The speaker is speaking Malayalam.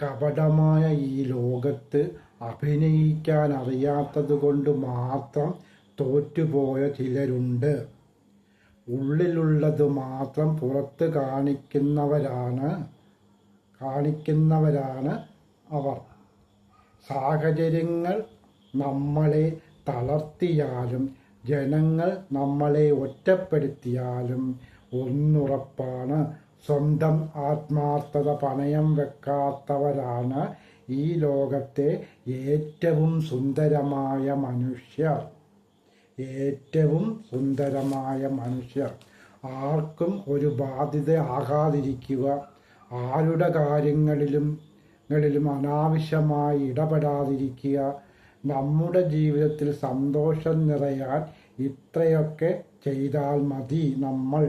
കപടമായ ഈ ലോകത്ത് അഭിനയിക്കാൻ അറിയാത്തത് കൊണ്ട് മാത്രം തോറ്റുപോയ ചിലരുണ്ട്. ഉള്ളിലുള്ളത് മാത്രം പുറത്ത് കാണിക്കുന്നവരാണ് അവർ. സാഹചര്യങ്ങൾ നമ്മളെ തളർത്തിയാലും ജനങ്ങൾ നമ്മളെ ഒറ്റപ്പെടുത്തിയാലും ഒന്നുറപ്പാണ്, സ്വന്തം ആത്മാർത്ഥത പണയം വെക്കാത്തവരാണ് ഈ ലോകത്തെ ഏറ്റവും സുന്ദരമായ മനുഷ്യർ. ആർക്കും ഒരു ബാധ്യത ആകാതിരിക്കുക, ആരുടെ കാര്യങ്ങളിലും അനാവശ്യമായി ഇടപെടാതിരിക്കുക. നമ്മുടെ ജീവിതത്തിൽ സന്തോഷം നിറയാൻ ഇത്രയൊക്കെ ചെയ്താൽ മതി നമ്മൾ.